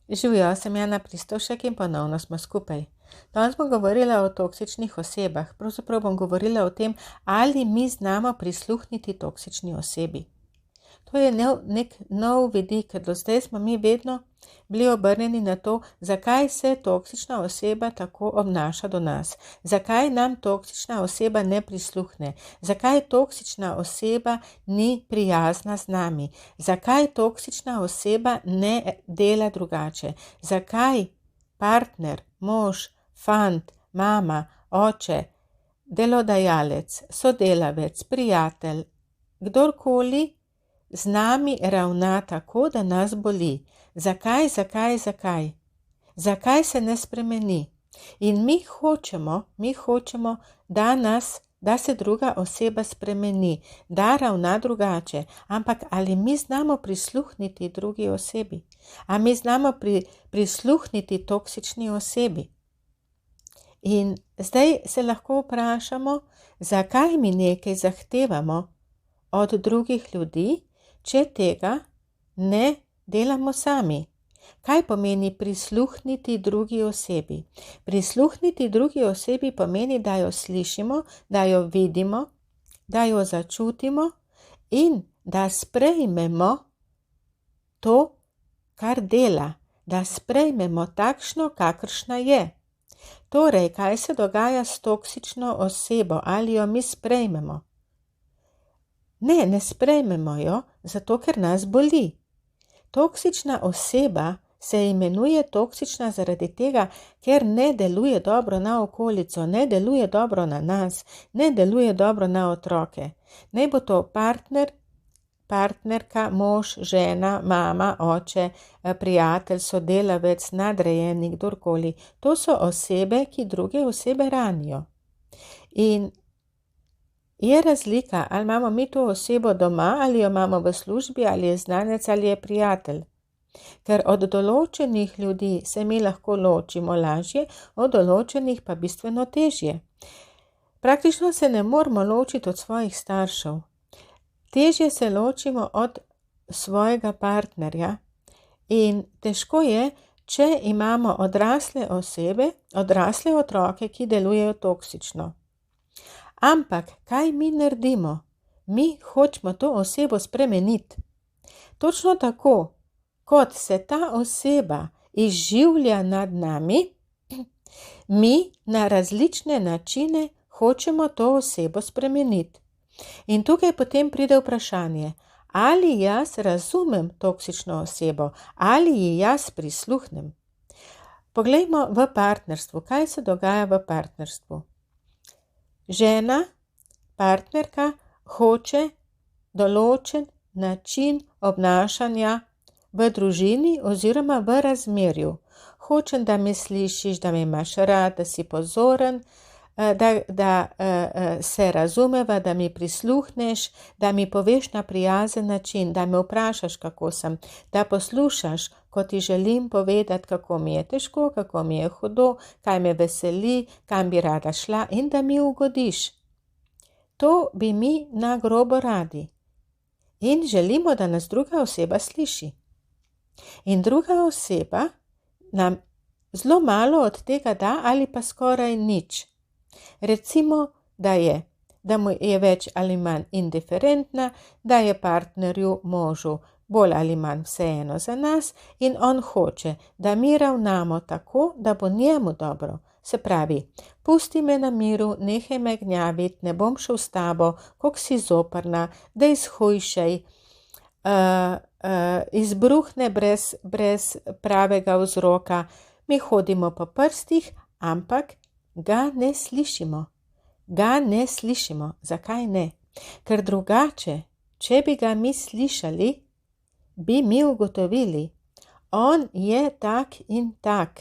Živijo, sem Jana Pristovšek in ponovno smo skupaj. Danes bom govorila o toksičnih osebah. Pravzaprav bom govorila o tem, ali mi znamo prisluhniti toksični osebi. To je nek nov vidik, ker do zdaj smo mi vedno bili obrnjeni na to, zakaj se toksična oseba tako obnaša do nas. Zakaj nam toksična oseba ne prisluhne. Zakaj toksična oseba ni prijazna z nami. Zakaj toksična oseba ne dela drugače. Zakaj partner, mož, fant, mama, oče, delodajalec, sodelavec, prijatelj, kdorkoli z nami ravna tako, da nas boli. Zakaj? Zakaj se ne spremeni? In mi hočemo, da se druga oseba spremeni, da ravna drugače. Ampak ali mi znamo prisluhniti drugi osebi? A mi znamo prisluhniti toksični osebi? In zdaj se lahko vprašamo, zakaj mi nekaj zahtevamo od drugih ljudi, če tega ne delamo sami. Kaj pomeni prisluhniti drugi osebi? Prisluhniti drugi osebi pomeni, da jo slišimo, da jo vidimo, da jo začutimo in da sprejmemo to, kar dela, da sprejmemo takšno, kakršna je. Torej, kaj se dogaja s toksično osebo? Ali jo mi sprejmemo? Ne sprejmemo jo, zato ker nas boli. Toksična oseba se imenuje toksična zaradi tega, ker ne deluje dobro na okolico, ne deluje dobro na nas, ne deluje dobro na otroke. Naj bo to partner, partnerka, mož, žena, mama, oče, prijatelj, sodelavec, nadrejeni, kdorkoli. To so osebe, ki druge osebe ranijo. In je razlika, ali imamo mi to osebo doma, ali jo imamo v službi, ali je znanec, ali je prijatelj. Ker od določenih ljudi se mi lahko ločimo lažje, od določenih pa bistveno težje. Praktično se ne moramo ločiti od svojih staršev. Težje se ločimo od svojega partnerja in težko je, če imamo odrasle osebe, odrasle otroke, ki delujejo toksično. Ampak, kaj mi naredimo? Mi hočemo to osebo spremeniti. Točno tako, kot se ta oseba izživlja nad nami, mi na različne načine hočemo to osebo spremeniti. In tukaj potem pride vprašanje, ali jaz razumem toksično osebo, ali ji jaz prisluhnem. Poglejmo v partnerstvu, kaj se dogaja v partnerstvu. Žena, partnerka, hoče določen način obnašanja v družini oziroma v razmerju. Hočem, da me slišiš, da me imaš rad, da si pozoren, da se razumeva, da mi prisluhneš, da mi poveš na prijazen način, da me vprašaš, kako sem, da poslušaš, ko ti želim povedati, kako mi je težko, kako mi je hudo, kaj me veseli, kam bi rada šla in da mi ugodiš. To bi mi na grobo radi. In želimo, da nas druga oseba sliši. In druga oseba nam zelo malo od tega da ali pa skoraj nič. Recimo, da mu je več ali manj indiferentna, da je partnerju, možu bolj ali manj vseeno za nas in on hoče, da mi ravnamo tako, da bo njemu dobro. Se pravi, pusti me na miru, nehaj me gnjaviti, ne bom šel s tabo, koliko si zoprna, da izhujšaj, izbruhne brez pravega vzroka. Mi hodimo po prstih, ampak ga ne slišimo. Zakaj ne? Ker drugače, če bi ga mi slišali, bi mi ugotovili, on je tak in tak.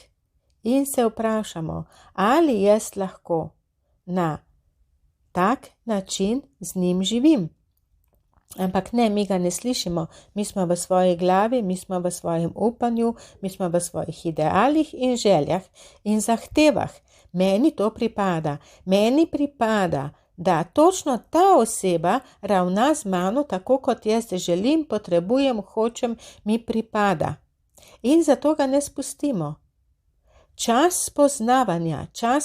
In se vprašamo, ali jaz lahko na tak način z njim živim. Ampak ne, mi ga ne slišimo. Mi smo v svoji glavi, mi smo v svojem upanju, mi smo v svojih idealih in željah in zahtevah. Meni to pripada. Meni pripada, da točno ta oseba ravna z mano tako, kot jaz želim, potrebujem, hočem, mi pripada. in zato ga ne spustimo. Čas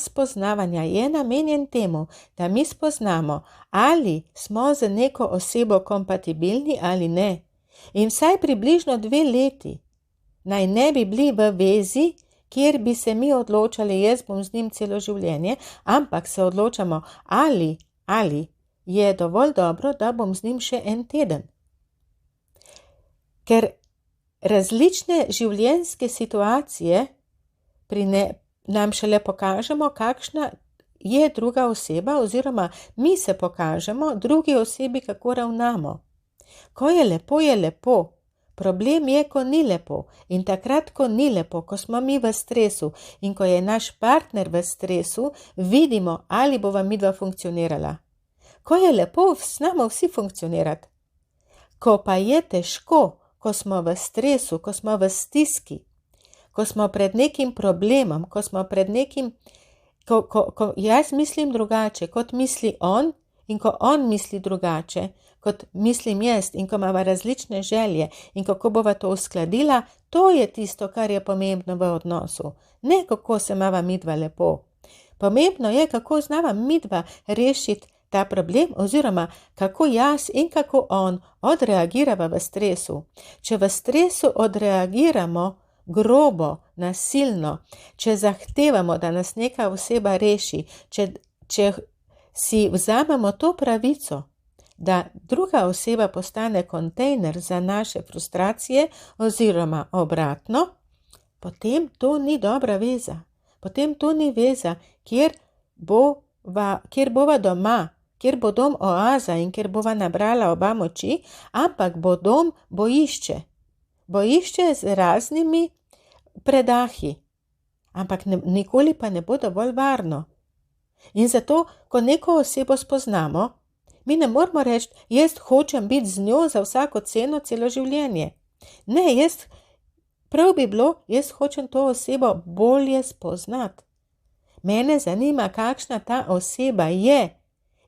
spoznavanja je namenjen temu, da mi spoznamo, ali smo z neko osebo kompatibilni ali ne. In vsaj približno 2 leti naj ne bi bili v vezi, kjer bi se mi odločali, jaz bom z njim celo življenje, ampak se odločamo, ali je dovolj dobro, da bom z njim še en teden. Ker različne življenjske situacije nam šele pokažemo, kakšna je druga oseba, oziroma mi se pokažemo drugi osebi, kako ravnamo. Ko je lepo, je lepo. Problem je, ko ni lepo. In takrat, ko ni lepo, ko smo mi v stresu in ko je naš partner v stresu, vidimo, ali bova midva funkcionirala. Ko je lepo, znamo vsi funkcionirati. Ko pa je težko, ko smo v stresu, ko smo v stiski, ko smo pred nekim problemom, ko smo pred nekim, ko jaz mislim drugače, kot misli on, in ko on misli drugače, kot mislim jaz, in ko imava različne želje, in kako bova to uskladila, to je tisto, kar je pomembno v odnosu. Ne, kako se imava midva lepo. Pomembno je, kako znava midva rešiti ta problem, oziroma kako jaz in kako on odreagirava v stresu. Če v stresu odreagiramo grobo, nasilno, če zahtevamo, da nas neka oseba reši, če si vzamemo to pravico, da druga oseba postane kontejner za naše frustracije oziroma obratno, potem to ni dobra veza. Potem to ni veza, kjer bova doma, kjer bo dom oaza in kjer bova nabrala oba moči, ampak bo dom bojišče. Bojišče z raznimi predahi, ampak nikoli pa ne bo dovolj varno. In zato, ko neko osebo spoznamo, mi ne moramo reči, jaz hočem biti z njo za vsako ceno celo življenje. Ne, prav bi bilo, jaz hočem to osebo bolje spoznati. Mene zanima, kakšna ta oseba je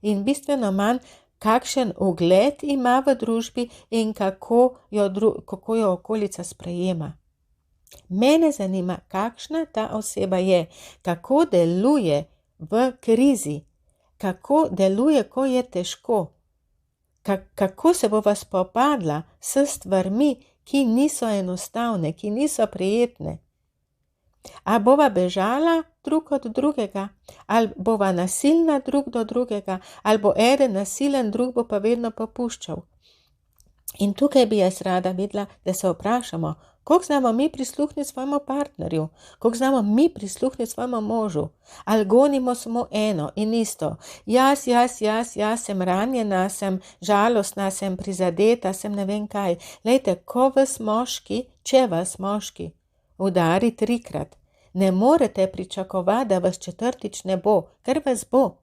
in bistveno manj, kakšen ugled ima v družbi in kako jo okolica sprejema. Mene zanima, kakšna ta oseba je, kako deluje v krizi, kako deluje, ko je težko, kako se bova spopadla s stvarmi, ki niso enostavne, ki niso prijetne. A bova bežala drug od drugega, ali bova nasilna drug do drugega, ali bo eden nasilen, drug bo pa vedno popuščal. In tukaj bi jaz rada videla, da se vprašamo, koliko znamo mi prisluhniti svojemu partnerju, koliko znamo mi prisluhniti svojemu možu, ali gonimo samo eno in isto. Jaz sem ranjena, sem žalostna, sem prizadeta, sem ne vem kaj. Lejte, če vas moški udari 3-krat, ne morete pričakovati, da vas 4. ne bo, ker vas bo.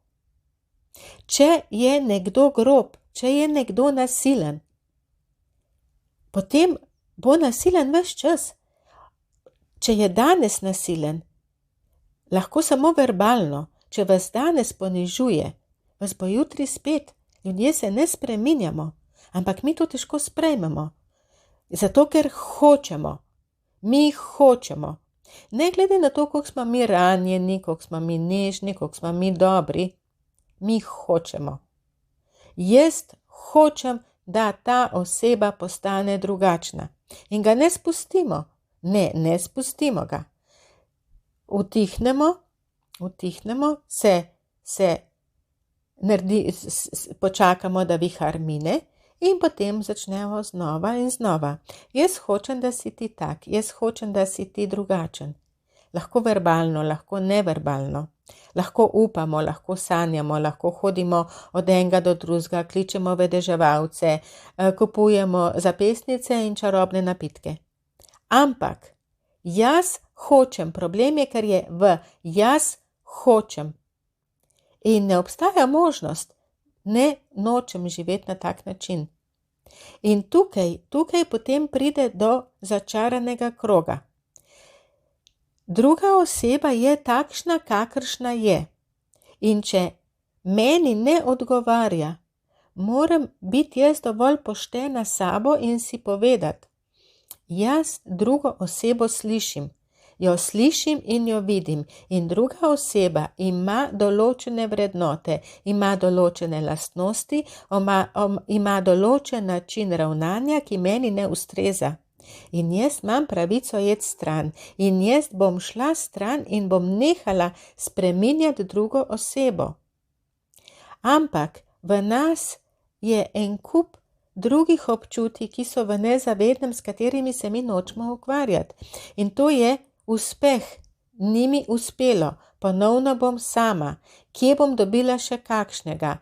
Če je nekdo grob, če je nekdo nasilen, potem bo nasilen ves čas. Če je danes nasilen, lahko samo verbalno, če vas danes ponižuje, vas bo jutri spet. Ljudje se ne spreminjamo, ampak mi to težko sprejmemo. Zato, ker hočemo. Mi hočemo. Ne glede na to, koliko smo mi ranjeni, koliko smo mi nežni, koliko smo mi dobri, mi hočemo. Jaz hočem, da ta oseba postane drugačna. In ga ne spustimo. Ne spustimo ga. Utihnemo, počakamo, da vihar mine in potem začnemo znova in znova. Jaz hočem, da si ti tak, jaz hočem, da si ti drugačen. Lahko verbalno, lahko neverbalno. Lahko upamo, lahko sanjamo, lahko hodimo od enega do drugega, kličemo vedeževalce, kupujemo zapestnice in čarobne napitke. Ampak jaz hočem, problem je, ker je v jaz hočem. In ne obstaja možnost, ne nočem živeti na tak način. In tukaj potem pride do začaranega kroga. Druga oseba je takšna, kakršna je. In če meni ne odgovarja, moram biti jaz dovolj poštena s sabo in si povedati, Jaz drugo osebo slišim. Jo slišim in jo vidim. In druga oseba ima določene vrednote, ima določene lastnosti, ima določen način ravnanja, ki meni ne ustreza. In jaz imam pravico iti stran. In jaz bom šla stran in bom nehala spreminjati drugo osebo. Ampak v nas je en kup drugih občutij, ki so v nezavednem, s katerimi se mi nočemo ukvarjati. In to je uspeh. Ni mi uspelo. Ponovno bom sama. Kje bom dobila še kakšnega?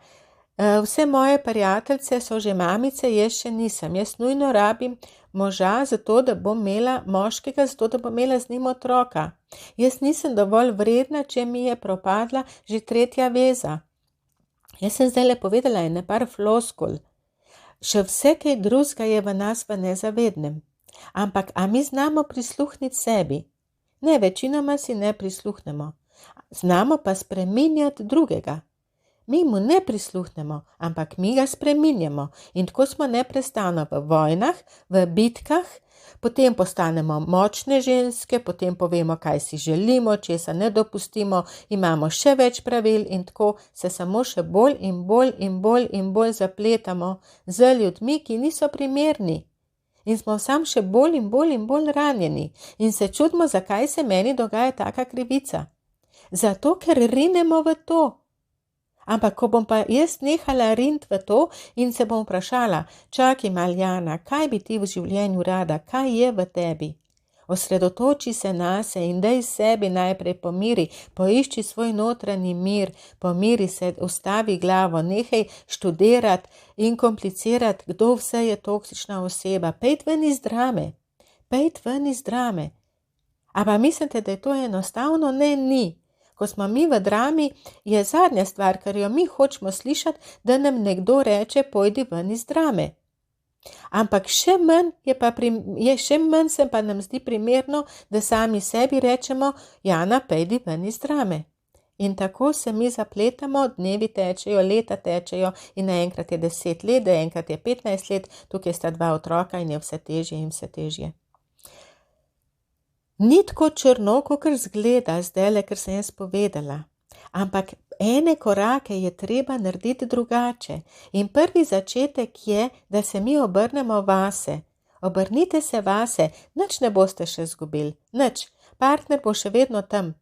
Vse moje prijateljice so že mamice, jaz še nisem. Jaz nujno rabim moža, zato da bom imela moškega, zato da bom imela z njim otroka. Jaz nisem dovolj vredna, če mi je propadla že 3. veza. Jaz sem zdaj povedala ene par floskul. Še vse kaj drugega je v nas v nezavednem. Ampak, a mi znamo prisluhniti sebi? Ne, večinoma si ne prisluhnemo. Znamo pa spreminjati drugega. Mi mu ne prisluhnemo, ampak mi ga spreminjamo. In tako smo neprestano v vojnah, v bitkah, potem postanemo močne ženske, potem povemo, kaj si želimo, česa ne dopustimo, imamo še več pravil in tako se samo še bolj in bolj in bolj in bolj zapletamo z ljudmi, ki niso primerni. In smo sam še bolj in bolj in bolj ranjeni. In se čudimo, zakaj se meni dogaja taka krivica. Zato, ker rinemo v to. Ampak, ko bom pa jaz nehala riniti v to in se bom vprašala, čakaj Maljana, kaj bi ti v življenju rada, kaj je v tebi? Osredotoči se nase in daj sebi najprej pomiri, poišči svoj notranji mir, pomiri se, ustavi glavo, nehaj študirati in komplicirati, kdo vse je toksična oseba. Pejt ven iz drame. A pa mislite, da je to enostavno? Ne, ni. Ko smo mi v drami, je zadnja stvar, kar jo mi hočemo slišati, da nam nekdo reče, pojdi ven iz drame. Ampak še manj se pa nam zdi primerno, da sami sebi rečemo, Jana, pejdi ven iz drame. In tako se mi zapletamo, dnevi tečejo, leta tečejo in naenkrat je 10 let, naenkrat je 15 let, tukaj sta 2 otroka in je vse težje in vse težje. Ni tako črno, kakor zgleda zdajle, ker sem jaz povedala. Ampak ene korake je treba narediti drugače. In prvi začetek je, da se mi obrnemo vase. Obrnite se vase, nič ne boste še zgubili, nič. Partner bo še vedno tam.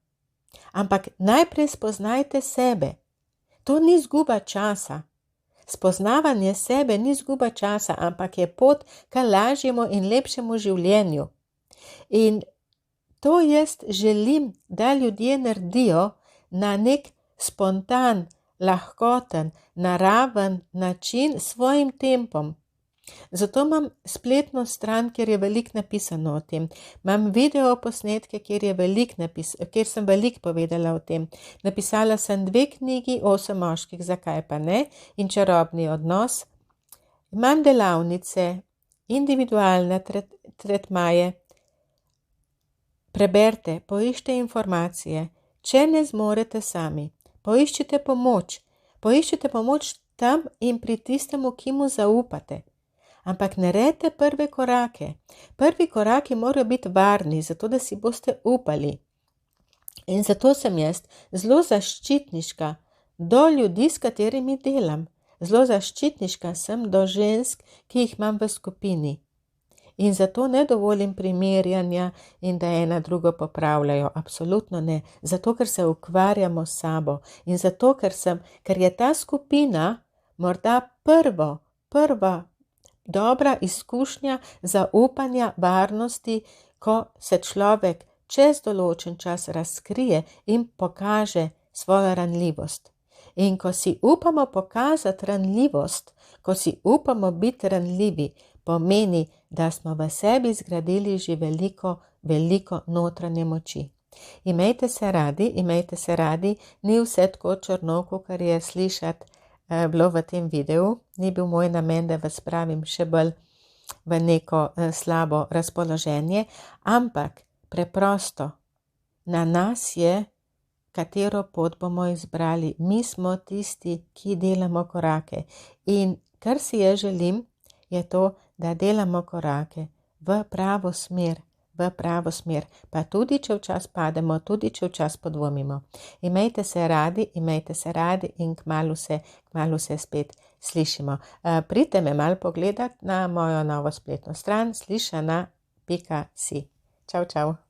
Ampak najprej spoznajte sebe. To ni izguba časa. Spoznavanje sebe ni izguba časa, ampak je pot k lažjemu in lepšemu življenju. In to jaz želim, da ljudje naredijo na nek spontan, lahkoten, naraven način svojim tempom. Zato imam spletno stran, kjer je veliko napisano o tem. Imam video posnetke, kjer sem veliko povedala o tem. Napisala sem 2 knjigi, 8 moških, zakaj pa ne, in čarobni odnos. Imam delavnice, individualne tretmaje. Preberite, poiščite informacije, če ne zmorete sami. Poiščite pomoč tam in pri tistemu, ki mu zaupate. Ampak naredite prve korake. Prvi koraki morajo biti varni, zato da si boste upali. In zato sem jaz zelo zaščitniška do ljudi, s katerimi delam. Zelo zaščitniška sem do žensk, ki jih imam v skupini. In zato ne dovolim primerjanja in da ena drugo popravljajo. Absolutno ne. Zato, ker se ukvarjamo s sabo. In zato, ker je ta skupina morda prva dobra izkušnja zaupanja, varnosti, ko se človek čez določen čas razkrije in pokaže svojo ranljivost. In ko si upamo pokazati ranljivost, ko si upamo biti ranljivi, pomeni, da smo v sebi zgradili že veliko notranje moči. Imejte se radi, ni vse tako črno, kar je slišati bilo v tem videu. Ni bil moj namen, da vas spravim še bolj v neko slabo razpoloženje, ampak preprosto na nas je, katero pot bomo izbrali. Mi smo tisti, ki delamo korake. In kar si jaz želim, je to, da delamo korake v pravo smer, pa tudi, če včasih pademo, tudi, če včasih podvomimo. Imejte se radi in kmalu se spet slišimo. Pridite me malo pogledat na mojo novo spletno stran slišana.si. Čau, čau.